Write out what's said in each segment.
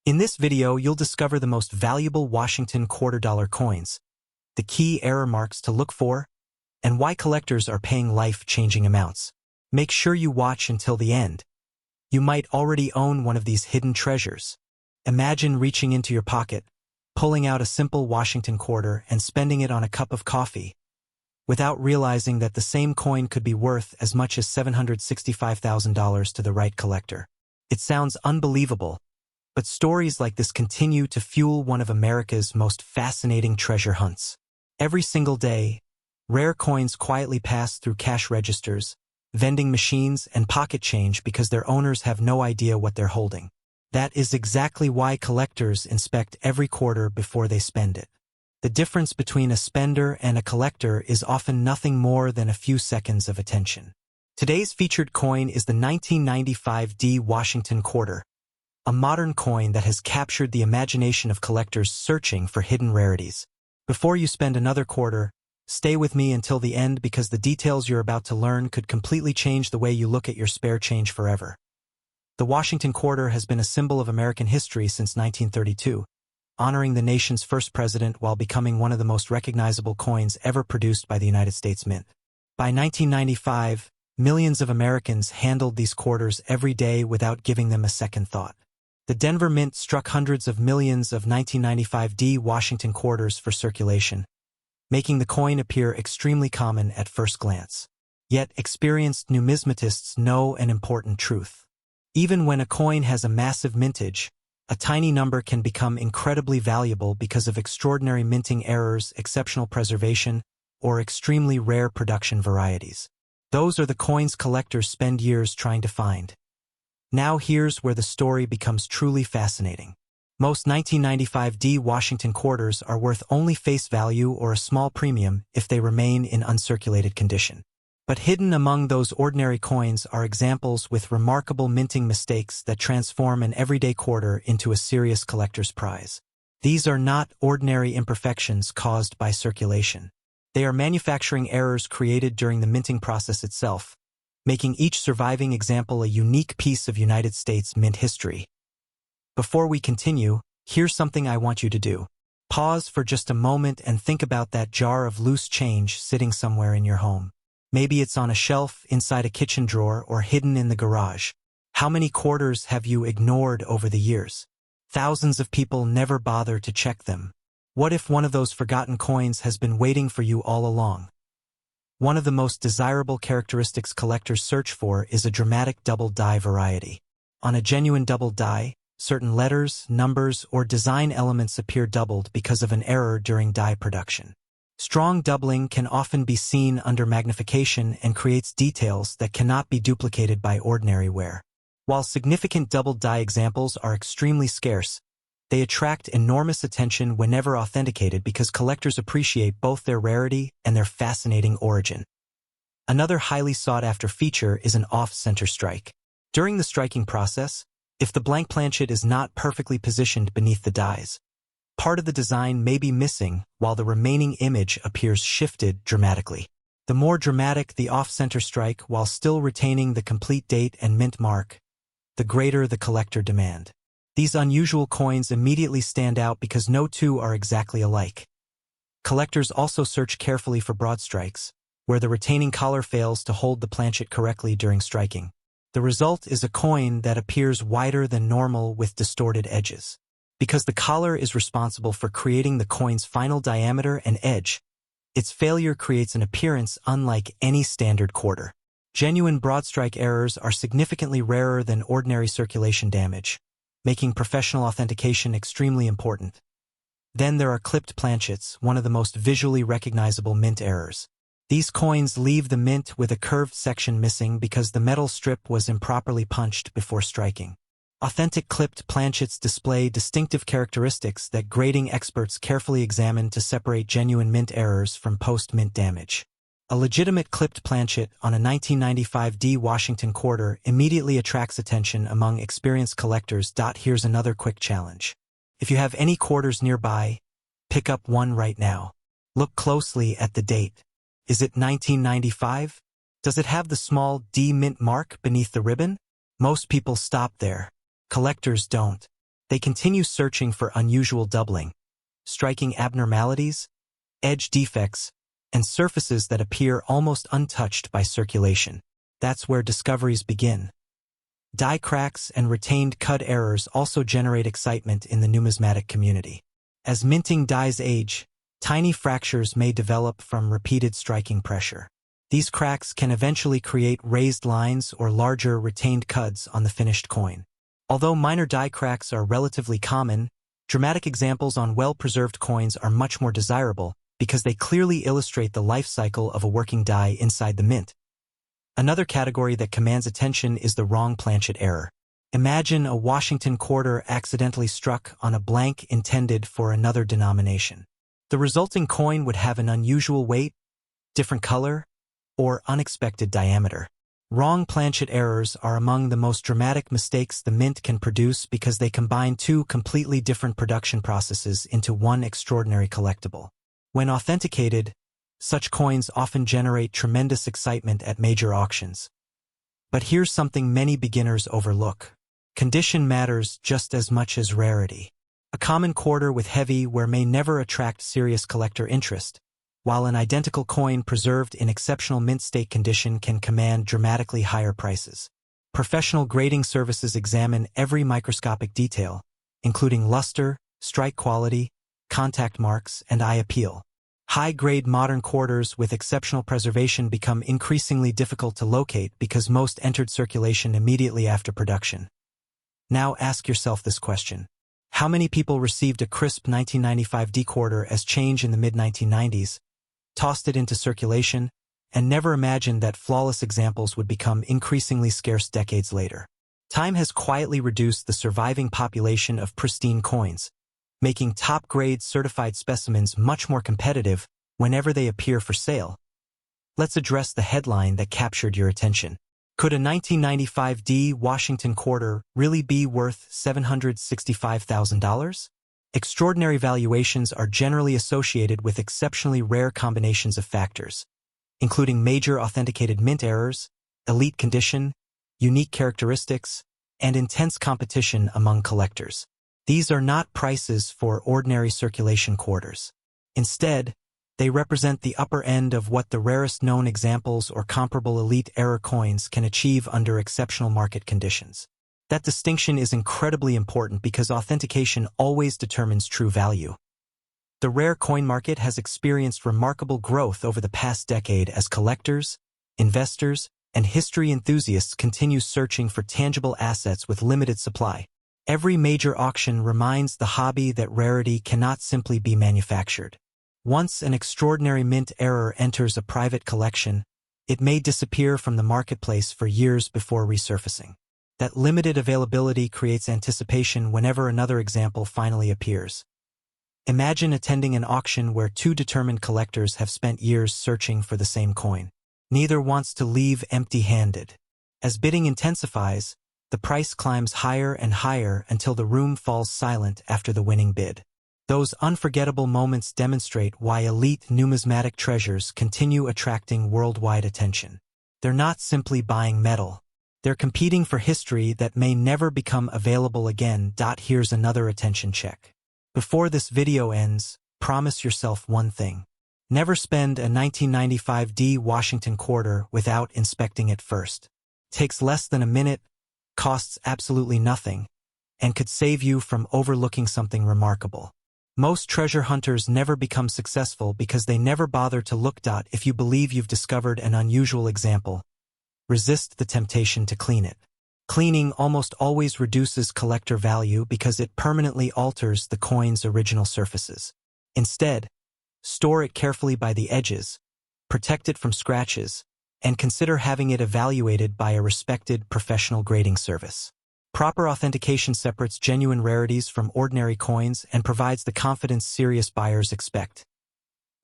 In this video, you'll discover the most valuable Washington quarter-dollar coins, the key error marks to look for, and why collectors are paying life-changing amounts. Make sure you watch until the end. You might already own one of these hidden treasures. Imagine reaching into your pocket, pulling out a simple Washington quarter and spending it on a cup of coffee, without realizing that the same coin could be worth as much as $765,000 to the right collector. It sounds unbelievable, but stories like this continue to fuel one of America's most fascinating treasure hunts. Every single day, rare coins quietly pass through cash registers, vending machines, and pocket change because their owners have no idea what they're holding. That is exactly why collectors inspect every quarter before they spend it. The difference between a spender and a collector is often nothing more than a few seconds of attention. Today's featured coin is the 1995 D Washington quarter, a modern coin that has captured the imagination of collectors searching for hidden rarities. Before you spend another quarter, stay with me until the end because the details you're about to learn could completely change the way you look at your spare change forever. The Washington quarter has been a symbol of American history since 1932, honoring the nation's first president while becoming one of the most recognizable coins ever produced by the United States Mint. By 1995, millions of Americans handled these quarters every day without giving them a second thought. The Denver Mint struck hundreds of millions of 1995 D Washington quarters for circulation, making the coin appear extremely common at first glance. Yet experienced numismatists know an important truth. Even when a coin has a massive mintage, a tiny number can become incredibly valuable because of extraordinary minting errors, exceptional preservation, or extremely rare production varieties. Those are the coins collectors spend years trying to find. Now here's where the story becomes truly fascinating. Most 1995 D Washington quarters are worth only face value or a small premium if they remain in uncirculated condition. But hidden among those ordinary coins are examples with remarkable minting mistakes that transform an everyday quarter into a serious collector's prize. These are not ordinary imperfections caused by circulation. They are manufacturing errors created during the minting process itself, making each surviving example a unique piece of United States mint history. Before we continue, here's something I want you to do. Pause for just a moment and think about that jar of loose change sitting somewhere in your home. Maybe it's on a shelf, inside a kitchen drawer, or hidden in the garage. How many quarters have you ignored over the years? Thousands of people never bother to check them. What if one of those forgotten coins has been waiting for you all along? One of the most desirable characteristics collectors search for is a dramatic double die variety. On a genuine double die, certain letters, numbers, or design elements appear doubled because of an error during die production. Strong doubling can often be seen under magnification and creates details that cannot be duplicated by ordinary wear. While significant double die examples are extremely scarce, they attract enormous attention whenever authenticated because collectors appreciate both their rarity and their fascinating origin. Another highly sought-after feature is an off-center strike. During the striking process, if the blank planchet is not perfectly positioned beneath the dies, part of the design may be missing while the remaining image appears shifted dramatically. The more dramatic the off-center strike while still retaining the complete date and mint mark, the greater the collector demand. These unusual coins immediately stand out because no two are exactly alike. Collectors also search carefully for broad strikes, where the retaining collar fails to hold the planchet correctly during striking. The result is a coin that appears wider than normal with distorted edges. Because the collar is responsible for creating the coin's final diameter and edge, its failure creates an appearance unlike any standard quarter. Genuine broad strike errors are significantly rarer than ordinary circulation damage, making professional authentication extremely important. Then there are clipped planchets, one of the most visually recognizable mint errors. These coins leave the mint with a curved section missing because the metal strip was improperly punched before striking. Authentic clipped planchets display distinctive characteristics that grading experts carefully examine to separate genuine mint errors from post-mint damage. A legitimate clipped planchet on a 1995 D Washington quarter immediately attracts attention among experienced collectors. Here's another quick challenge. If you have any quarters nearby, pick up one right now. Look closely at the date. Is it 1995? Does it have the small D mint mark beneath the ribbon? Most people stop there. Collectors don't. They continue searching for unusual doubling, striking abnormalities, edge defects, and surfaces that appear almost untouched by circulation. That's where discoveries begin. Die cracks and retained cud errors also generate excitement in the numismatic community. As minting dies age, tiny fractures may develop from repeated striking pressure. These cracks can eventually create raised lines or larger retained cuds on the finished coin. Although minor die cracks are relatively common, dramatic examples on well-preserved coins are much more desirable because they clearly illustrate the life cycle of a working die inside the mint. Another category that commands attention is the wrong planchet error. Imagine a Washington quarter accidentally struck on a blank intended for another denomination. The resulting coin would have an unusual weight, different color, or unexpected diameter. Wrong planchet errors are among the most dramatic mistakes the mint can produce because they combine two completely different production processes into one extraordinary collectible. When authenticated, such coins often generate tremendous excitement at major auctions. But here's something many beginners overlook. Condition matters just as much as rarity. A common quarter with heavy wear may never attract serious collector interest, while an identical coin preserved in exceptional mint state condition can command dramatically higher prices. Professional grading services examine every microscopic detail, including luster, strike quality, contact marks, and eye appeal. High-grade modern quarters with exceptional preservation become increasingly difficult to locate because most entered circulation immediately after production. Now ask yourself this question. How many people received a crisp 1995 D quarter as change in the mid-1990s, tossed it into circulation, and never imagined that flawless examples would become increasingly scarce decades later? Time has quietly reduced the surviving population of pristine coins, making top-grade certified specimens much more competitive whenever they appear for sale. Let's address the headline that captured your attention. Could a 1995 D Washington quarter really be worth $765,000? Extraordinary valuations are generally associated with exceptionally rare combinations of factors, including major authenticated mint errors, elite condition, unique characteristics, and intense competition among collectors. These are not prices for ordinary circulation quarters. Instead, they represent the upper end of what the rarest known examples or comparable elite error coins can achieve under exceptional market conditions. That distinction is incredibly important because authentication always determines true value. The rare coin market has experienced remarkable growth over the past decade as collectors, investors, and history enthusiasts continue searching for tangible assets with limited supply. Every major auction reminds the hobby that rarity cannot simply be manufactured. Once an extraordinary mint error enters a private collection, it may disappear from the marketplace for years before resurfacing. That limited availability creates anticipation whenever another example finally appears. Imagine attending an auction where two determined collectors have spent years searching for the same coin. Neither wants to leave empty-handed. As bidding intensifies, the price climbs higher and higher until the room falls silent after the winning bid. Those unforgettable moments demonstrate why elite numismatic treasures continue attracting worldwide attention. They're not simply buying metal. They're competing for history that may never become available again. Here's another attention check. Before this video ends, promise yourself one thing. Never spend a 1995 D Washington quarter without inspecting it first. Takes less than a minute, costs absolutely nothing, and could save you from overlooking something remarkable. Most treasure hunters never become successful because they never bother to look. If you believe you've discovered an unusual example, resist the temptation to clean it. Cleaning almost always reduces collector value because it permanently alters the coin's original surfaces. Instead, store it carefully by the edges, protect it from scratches, and consider having it evaluated by a respected professional grading service. Proper authentication separates genuine rarities from ordinary coins and provides the confidence serious buyers expect.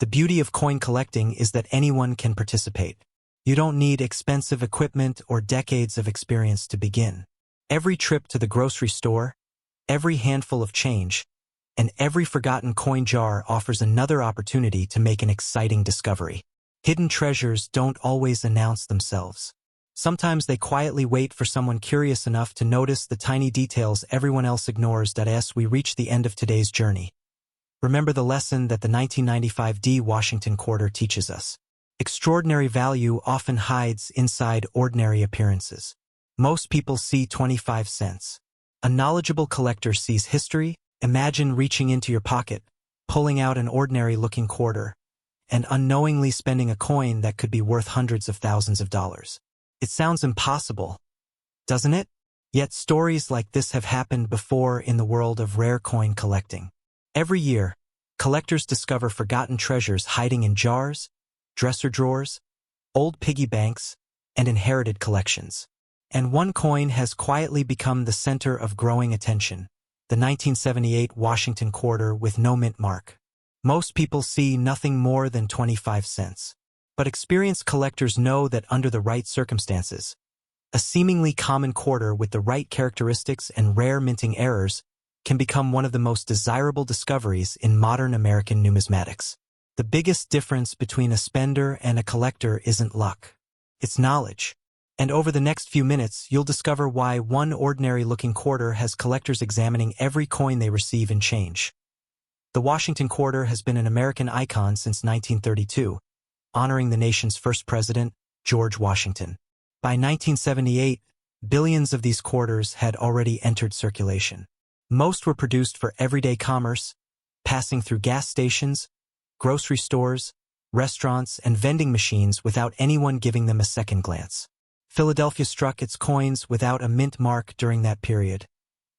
The beauty of coin collecting is that anyone can participate. You don't need expensive equipment or decades of experience to begin. Every trip to the grocery store, every handful of change, and every forgotten coin jar offers another opportunity to make an exciting discovery. Hidden treasures don't always announce themselves. Sometimes they quietly wait for someone curious enough to notice the tiny details everyone else ignores. As we reach the end of today's journey, remember the lesson that the 1995 Washington quarter teaches us. Extraordinary value often hides inside ordinary appearances. Most people see 25 cents. A knowledgeable collector sees history. Imagine reaching into your pocket, pulling out an ordinary-looking quarter, and unknowingly spending a coin that could be worth hundreds of thousands of dollars. It sounds impossible, doesn't it? Yet stories like this have happened before in the world of rare coin collecting. Every year, collectors discover forgotten treasures hiding in jars, dresser drawers, old piggy banks, and inherited collections. And one coin has quietly become the center of growing attention, the 1978 Washington quarter with no mint mark. Most people see nothing more than 25 cents. But experienced collectors know that under the right circumstances, a seemingly common quarter with the right characteristics and rare minting errors can become one of the most desirable discoveries in modern American numismatics. The biggest difference between a spender and a collector isn't luck. It's knowledge. And over the next few minutes, you'll discover why one ordinary-looking quarter has collectors examining every coin they receive in change. The Washington quarter has been an American icon since 1932, honoring the nation's first president, George Washington. By 1978, billions of these quarters had already entered circulation. Most were produced for everyday commerce, passing through gas stations, grocery stores, restaurants, and vending machines without anyone giving them a second glance. Philadelphia struck its coins without a mint mark during that period,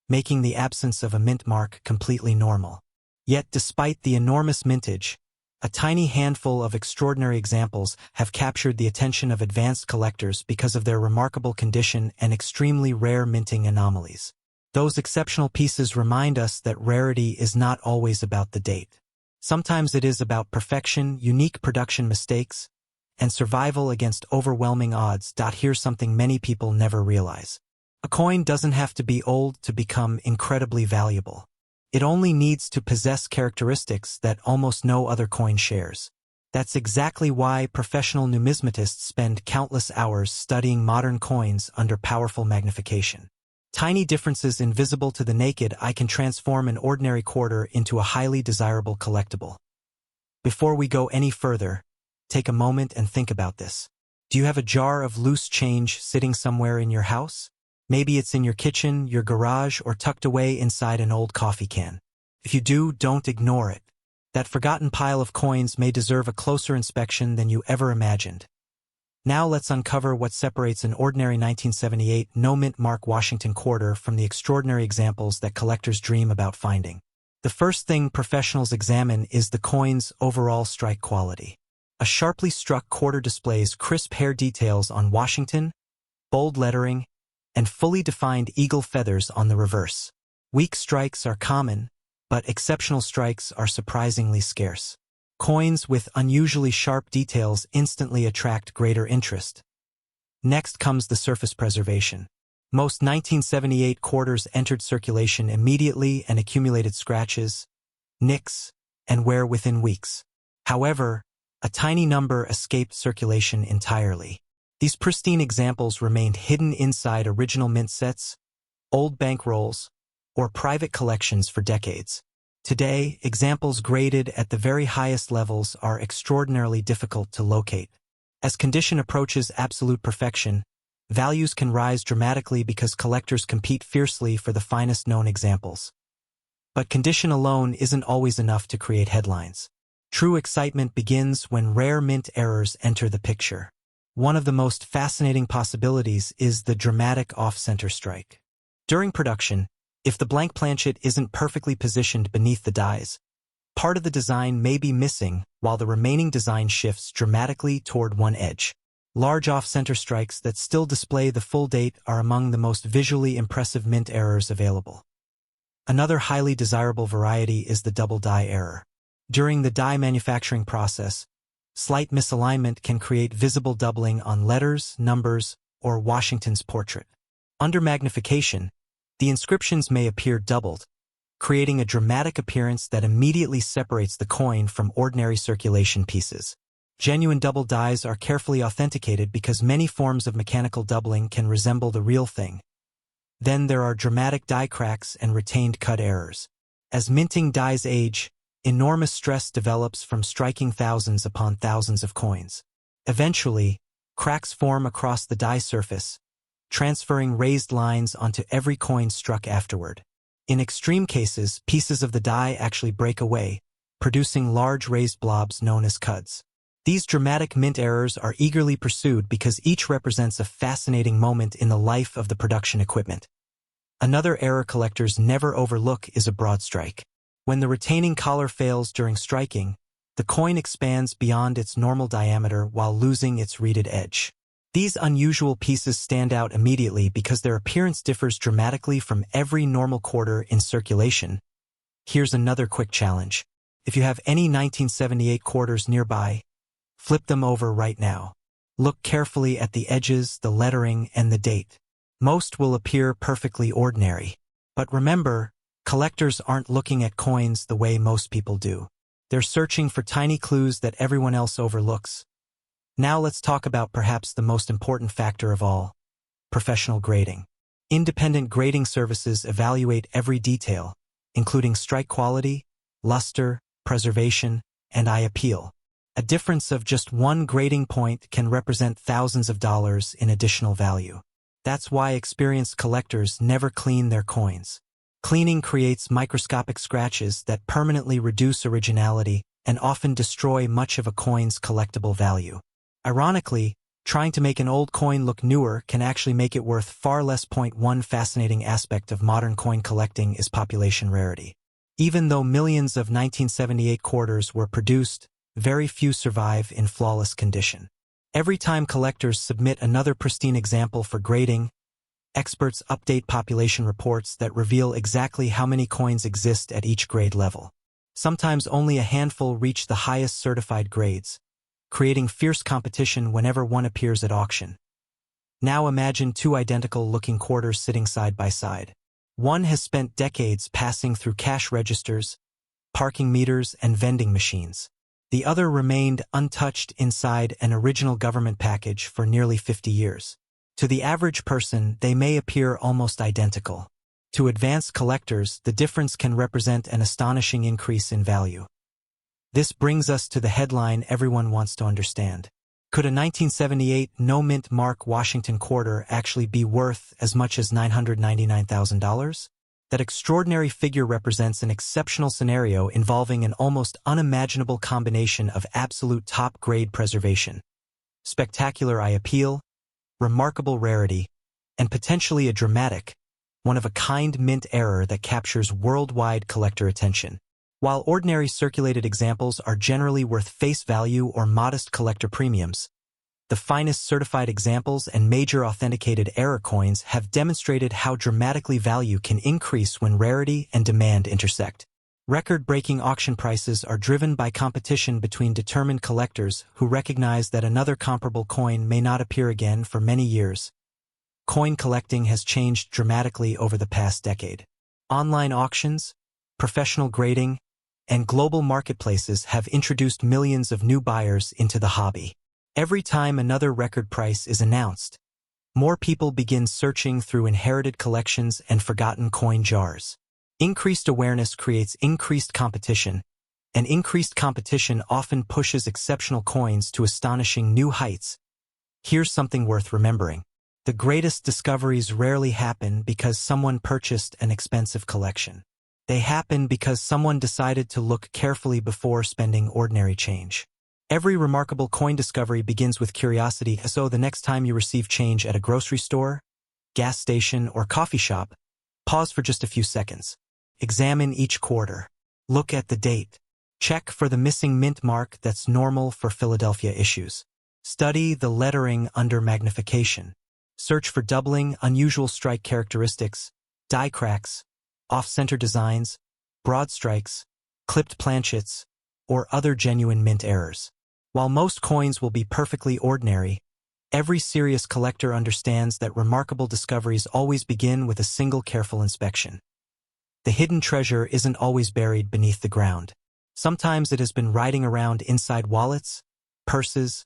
making the absence of a mint mark completely normal. Yet despite the enormous mintage, a tiny handful of extraordinary examples have captured the attention of advanced collectors because of their remarkable condition and extremely rare minting anomalies. Those exceptional pieces remind us that rarity is not always about the date. Sometimes it is about perfection, unique production mistakes, and survival against overwhelming odds. Here's something many people never realize. A coin doesn't have to be old to become incredibly valuable. It only needs to possess characteristics that almost no other coin shares. That's exactly why professional numismatists spend countless hours studying modern coins under powerful magnification. Tiny differences invisible to the naked eye can transform an ordinary quarter into a highly desirable collectible. Before we go any further, take a moment and think about this. Do you have a jar of loose change sitting somewhere in your house? Maybe it's in your kitchen, your garage, or tucked away inside an old coffee can. If you do, don't ignore it. That forgotten pile of coins may deserve a closer inspection than you ever imagined. Now let's uncover what separates an ordinary 1978 no-mint mark Washington quarter from the extraordinary examples that collectors dream about finding. The first thing professionals examine is the coin's overall strike quality. A sharply struck quarter displays crisp hair details on Washington, bold lettering, and fully defined eagle feathers on the reverse. Weak strikes are common, but exceptional strikes are surprisingly scarce. Coins with unusually sharp details instantly attract greater interest. Next comes the surface preservation. Most 1978 quarters entered circulation immediately and accumulated scratches, nicks, and wear within weeks. However, a tiny number escaped circulation entirely. These pristine examples remained hidden inside original mint sets, old bankrolls, or private collections for decades. Today, examples graded at the very highest levels are extraordinarily difficult to locate. As condition approaches absolute perfection, values can rise dramatically because collectors compete fiercely for the finest known examples. But condition alone isn't always enough to create headlines. True excitement begins when rare mint errors enter the picture. One of the most fascinating possibilities is the dramatic off-center strike. During production, if the blank planchet isn't perfectly positioned beneath the dies, part of the design may be missing while the remaining design shifts dramatically toward one edge. Large off-center strikes that still display the full date are among the most visually impressive mint errors available. Another highly desirable variety is the double die error. During the die manufacturing process, slight misalignment can create visible doubling on letters, numbers, or Washington's portrait. Under magnification, the inscriptions may appear doubled, creating a dramatic appearance that immediately separates the coin from ordinary circulation pieces. Genuine double dies are carefully authenticated because many forms of mechanical doubling can resemble the real thing. Then there are dramatic die cracks and retained cut errors. As minting dies age, enormous stress develops from striking thousands upon thousands of coins. Eventually, cracks form across the die surface, transferring raised lines onto every coin struck afterward. In extreme cases, pieces of the die actually break away, producing large raised blobs known as cuds. These dramatic mint errors are eagerly pursued because each represents a fascinating moment in the life of the production equipment. Another error collectors never overlook is a broad strike. When the retaining collar fails during striking, the coin expands beyond its normal diameter while losing its reeded edge. These unusual pieces stand out immediately because their appearance differs dramatically from every normal quarter in circulation. Here's another quick challenge. If you have any 1978 quarters nearby, flip them over right now. Look carefully at the edges, the lettering, and the date. Most will appear perfectly ordinary. But remember, collectors aren't looking at coins the way most people do. They're searching for tiny clues that everyone else overlooks. Now let's talk about perhaps the most important factor of all: professional grading. Independent grading services evaluate every detail, including strike quality, luster, preservation, and eye appeal. A difference of just one grading point can represent thousands of dollars in additional value. That's why experienced collectors never clean their coins. Cleaning creates microscopic scratches that permanently reduce originality and often destroy much of a coin's collectible value. Ironically, trying to make an old coin look newer can actually make it worth far less. One fascinating aspect of modern coin collecting is population rarity. Even though millions of 1978 quarters were produced, very few survive in flawless condition. Every time collectors submit another pristine example for grading, experts update population reports that reveal exactly how many coins exist at each grade level. Sometimes only a handful reach the highest certified grades, creating fierce competition whenever one appears at auction. Now imagine two identical-looking quarters sitting side by side. One has spent decades passing through cash registers, parking meters, and vending machines. The other remained untouched inside an original government package for nearly 50 years. To the average person, they may appear almost identical. To advanced collectors, the difference can represent an astonishing increase in value. This brings us to the headline everyone wants to understand. Could a 1978 no-mint mark Washington quarter actually be worth as much as $999,000? That extraordinary figure represents an exceptional scenario involving an almost unimaginable combination of absolute top-grade preservation, spectacular eye appeal, remarkable rarity, and potentially a dramatic, one-of-a-kind mint error that captures worldwide collector attention. While ordinary circulated examples are generally worth face value or modest collector premiums, the finest certified examples and major authenticated error coins have demonstrated how dramatically value can increase when rarity and demand intersect. Record-breaking auction prices are driven by competition between determined collectors who recognize that another comparable coin may not appear again for many years. Coin collecting has changed dramatically over the past decade. Online auctions, professional grading, and global marketplaces have introduced millions of new buyers into the hobby. Every time another record price is announced, more people begin searching through inherited collections and forgotten coin jars. Increased awareness creates increased competition, and increased competition often pushes exceptional coins to astonishing new heights. Here's something worth remembering. The greatest discoveries rarely happen because someone purchased an expensive collection. They happen because someone decided to look carefully before spending ordinary change. Every remarkable coin discovery begins with curiosity, so the next time you receive change at a grocery store, gas station, or coffee shop, pause for just a few seconds. Examine each quarter. Look at the date. Check for the missing mint mark that's normal for Philadelphia issues. Study the lettering under magnification. Search for doubling, unusual strike characteristics, die cracks, off-center designs, broad strikes, clipped planchets, or other genuine mint errors. While most coins will be perfectly ordinary, every serious collector understands that remarkable discoveries always begin with a single careful inspection. The hidden treasure isn't always buried beneath the ground. Sometimes it has been riding around inside wallets, purses,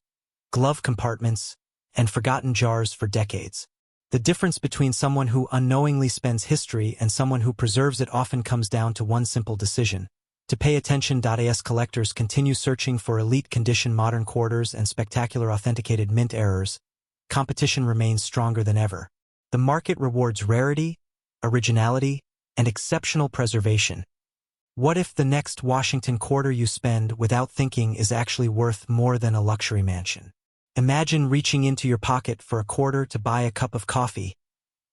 glove compartments, and forgotten jars for decades. The difference between someone who unknowingly spends history and someone who preserves it often comes down to one simple decision: to pay attention. As collectors continue searching for elite condition modern quarters and spectacular authenticated mint errors, competition remains stronger than ever. The market rewards rarity, originality, and exceptional preservation. What if the next Washington quarter you spend without thinking is actually worth more than a luxury mansion? Imagine reaching into your pocket for a quarter to buy a cup of coffee,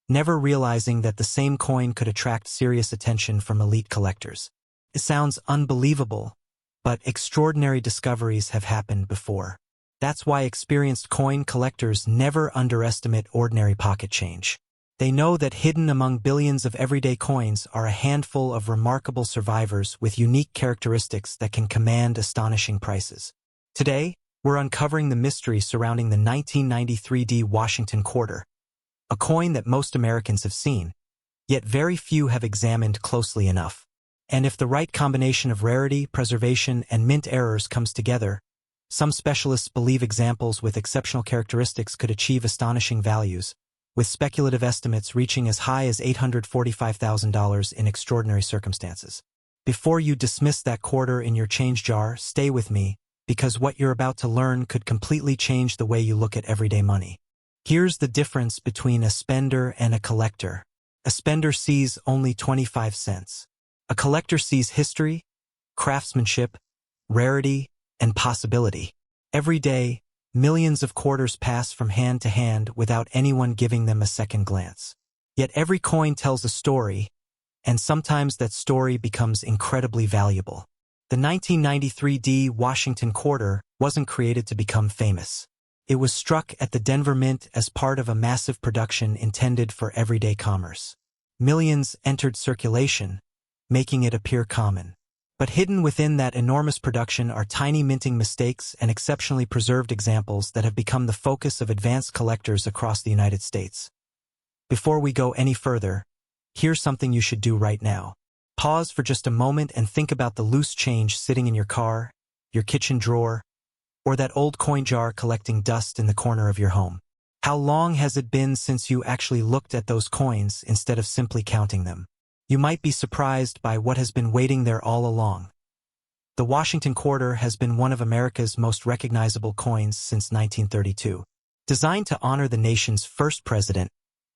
never realizing that the same coin could attract serious attention from elite collectors. It sounds unbelievable, but extraordinary discoveries have happened before. That's why experienced coin collectors never underestimate ordinary pocket change. They know that hidden among billions of everyday coins are a handful of remarkable survivors with unique characteristics that can command astonishing prices. Today, we're uncovering the mystery surrounding the 1993 Washington quarter, a coin that most Americans have seen, yet very few have examined closely enough. And if the right combination of rarity, preservation, and mint errors comes together, some specialists believe examples with exceptional characteristics could achieve astonishing values, with speculative estimates reaching as high as $845,000 in extraordinary circumstances. Before you dismiss that quarter in your change jar, stay with me, because what you're about to learn could completely change the way you look at everyday money. Here's the difference between a spender and a collector. A spender sees only 25 cents. A collector sees history, craftsmanship, rarity, and possibility. Every day, millions of quarters pass from hand to hand without anyone giving them a second glance. Yet every coin tells a story, and sometimes that story becomes incredibly valuable. The 1993 Washington quarter wasn't created to become famous. It was struck at the Denver Mint as part of a massive production intended for everyday commerce. Millions entered circulation, making it appear common. But hidden within that enormous production are tiny minting mistakes and exceptionally preserved examples that have become the focus of advanced collectors across the United States. Before we go any further, here's something you should do right now. Pause for just a moment and think about the loose change sitting in your car, your kitchen drawer, or that old coin jar collecting dust in the corner of your home. How long has it been since you actually looked at those coins instead of simply counting them? You might be surprised by what has been waiting there all along. The Washington quarter has been one of America's most recognizable coins since 1932. Designed to honor the nation's first president,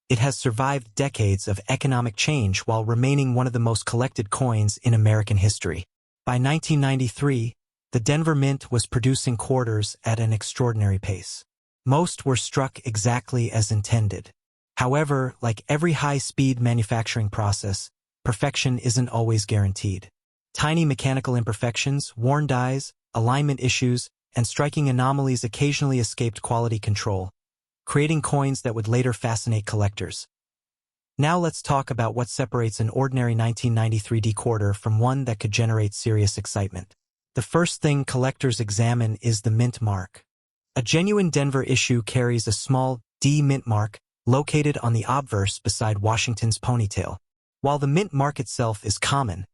it has survived decades of economic change while remaining one of the most collected coins in American history. By 1993, the Denver Mint was producing quarters at an extraordinary pace. Most were struck exactly as intended. However, like every high-speed manufacturing process, perfection isn't always guaranteed. Tiny mechanical imperfections, worn dies, alignment issues, and striking anomalies occasionally escaped quality control, creating coins that would later fascinate collectors. Now let's talk about what separates an ordinary 1993 quarter from one that could generate serious excitement. The first thing collectors examine is the mint mark. A genuine Denver issue carries a small D mint mark located on the obverse beside Washington's ponytail. While the mint mark itself is common,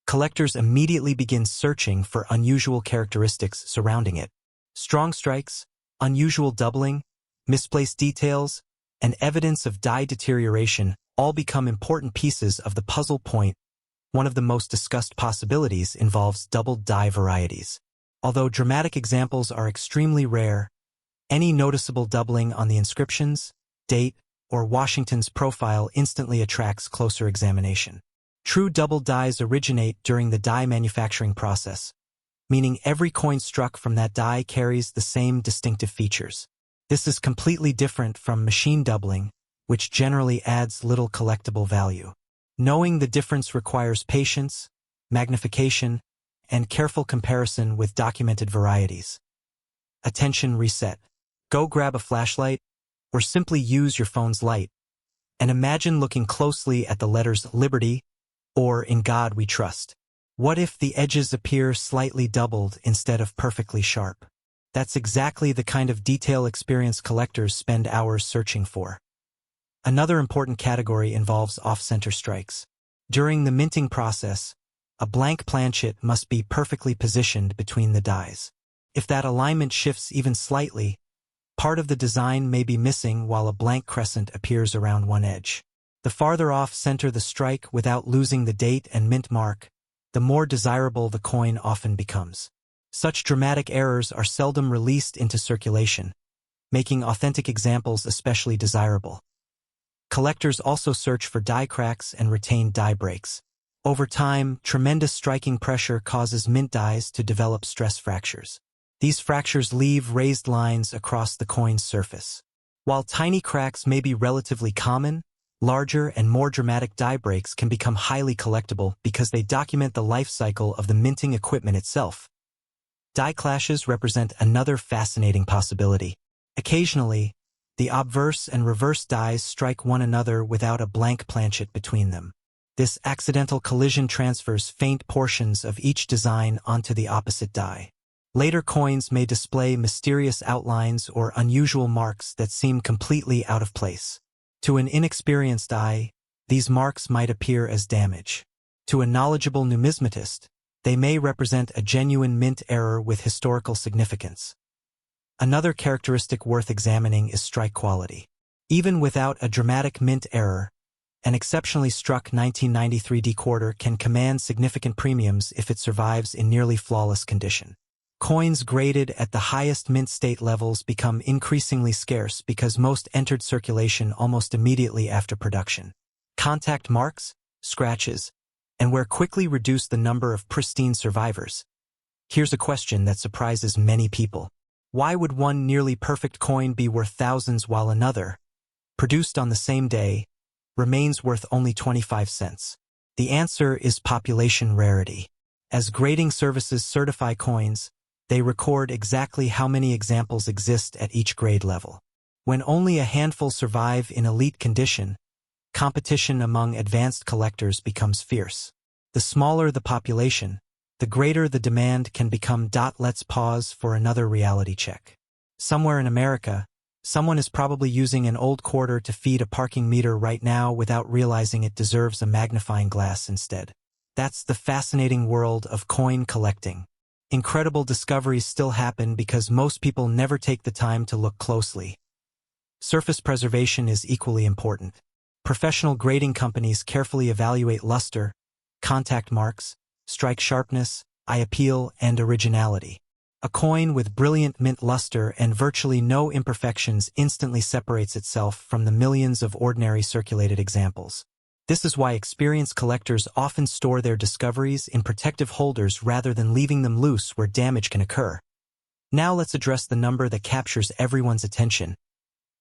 collectors immediately begin searching for unusual characteristics surrounding it. Strong strikes, unusual doubling, misplaced details, and evidence of die deterioration all become important pieces of the puzzle. One of the most discussed possibilities involves doubled die varieties. Although dramatic examples are extremely rare, any noticeable doubling on the inscriptions, date, or Washington's profile instantly attracts closer examination. True double dies originate during the die manufacturing process, meaning every coin struck from that die carries the same distinctive features. This is completely different from machine doubling, which generally adds little collectible value. Knowing the difference requires patience, magnification, and careful comparison with documented varieties. Attention reset. Go grab a flashlight, or simply use your phone's light, and imagine looking closely at the letters Liberty, or In God We Trust. What if the edges appear slightly doubled instead of perfectly sharp? That's exactly the kind of detail experienced collectors spend hours searching for. Another important category involves off-center strikes. During the minting process, a blank planchet must be perfectly positioned between the dies. If that alignment shifts even slightly, part of the design may be missing while a blank crescent appears around one edge. The farther off center the strike without losing the date and mint mark, the more desirable the coin often becomes. Such dramatic errors are seldom released into circulation, making authentic examples especially desirable. Collectors also search for die cracks and retained die breaks. Over time, tremendous striking pressure causes mint dies to develop stress fractures. These fractures leave raised lines across the coin's surface. While tiny cracks may be relatively common, larger and more dramatic die breaks can become highly collectible because they document the life cycle of the minting equipment itself. Die clashes represent another fascinating possibility. Occasionally, the obverse and reverse dies strike one another without a blank planchet between them. This accidental collision transfers faint portions of each design onto the opposite die. Later coins may display mysterious outlines or unusual marks that seem completely out of place. To an inexperienced eye, these marks might appear as damage. To a knowledgeable numismatist, they may represent a genuine mint error with historical significance. Another characteristic worth examining is strike quality. Even without a dramatic mint error, an exceptionally struck 1993 D quarter can command significant premiums if it survives in nearly flawless condition. Coins graded at the highest mint state levels become increasingly scarce because most entered circulation almost immediately after production. Contact marks, scratches, and wear quickly reduce the number of pristine survivors. Here's a question that surprises many people. Why would one nearly perfect coin be worth thousands while another, produced on the same day, remains worth only 25 cents? The answer is population rarity. As grading services certify coins, they record exactly how many examples exist at each grade level. When only a handful survive in elite condition, competition among advanced collectors becomes fierce. The smaller the population, the greater the demand can become. Let's pause for another reality check. Somewhere in America, someone is probably using an old quarter to feed a parking meter right now without realizing it deserves a magnifying glass instead. That's the fascinating world of coin collecting. Incredible discoveries still happen because most people never take the time to look closely. Surface preservation is equally important. Professional grading companies carefully evaluate luster, contact marks, strike sharpness, eye appeal, and originality. A coin with brilliant mint luster and virtually no imperfections instantly separates itself from the millions of ordinary circulated examples. This is why experienced collectors often store their discoveries in protective holders rather than leaving them loose where damage can occur. Now let's address the number that captures everyone's attention: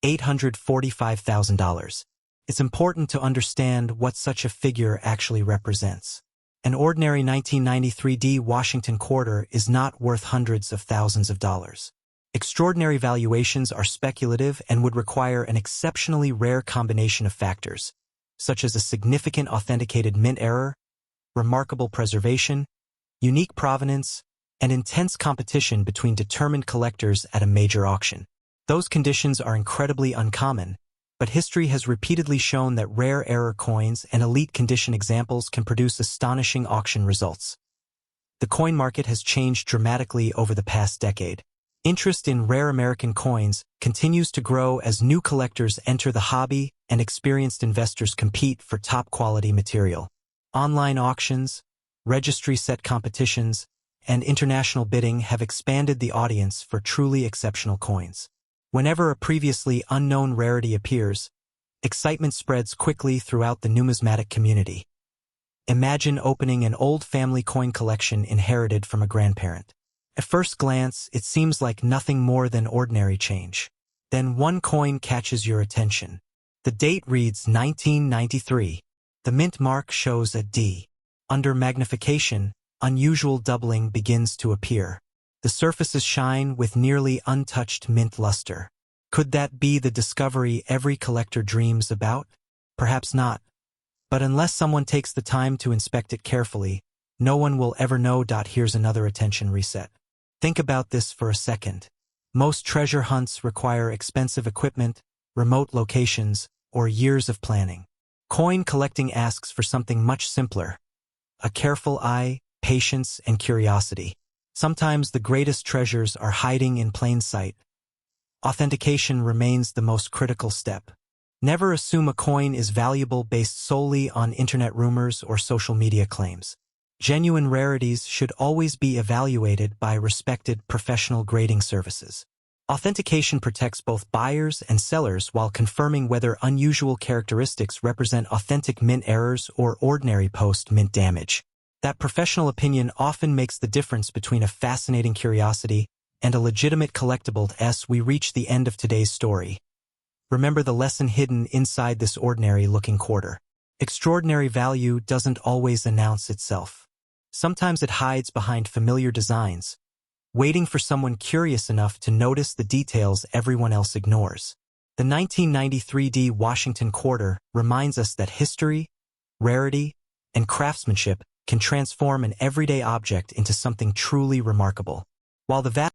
$845,000. It's important to understand what such a figure actually represents. An ordinary 1993 D Washington quarter is not worth hundreds of thousands of dollars. Extraordinary valuations are speculative and would require an exceptionally rare combination of factors, such as a significant authenticated mint error, remarkable preservation, unique provenance, and intense competition between determined collectors at a major auction. Those conditions are incredibly uncommon, but history has repeatedly shown that rare error coins and elite condition examples can produce astonishing auction results. The coin market has changed dramatically over the past decade. Interest in rare American coins continues to grow as new collectors enter the hobby and experienced investors compete for top-quality material. Online auctions, registry set competitions, and international bidding have expanded the audience for truly exceptional coins. Whenever a previously unknown rarity appears, excitement spreads quickly throughout the numismatic community. Imagine opening an old family coin collection inherited from a grandparent. At first glance, it seems like nothing more than ordinary change. Then one coin catches your attention. The date reads 1993. The mint mark shows a D. Under magnification, unusual doubling begins to appear. The surfaces shine with nearly untouched mint luster. Could that be the discovery every collector dreams about? Perhaps not. But unless someone takes the time to inspect it carefully, no one will ever know. Here's another attention reset. Think about this for a second. Most treasure hunts require expensive equipment, remote locations, or years of planning. Coin collecting asks for something much simpler: a careful eye, patience, and curiosity. Sometimes the greatest treasures are hiding in plain sight. Authentication remains the most critical step. Never assume a coin is valuable based solely on internet rumors or social media claims. Genuine rarities should always be evaluated by respected professional grading services. Authentication protects both buyers and sellers while confirming whether unusual characteristics represent authentic mint errors or ordinary post-mint damage. That professional opinion often makes the difference between a fascinating curiosity and a legitimate collectible. As we reach the end of today's story, remember the lesson hidden inside this ordinary-looking quarter. Extraordinary value doesn't always announce itself. Sometimes it hides behind familiar designs, waiting for someone curious enough to notice the details everyone else ignores. The 1993 Washington quarter reminds us that history, rarity, and craftsmanship can transform an everyday object into something truly remarkable. While the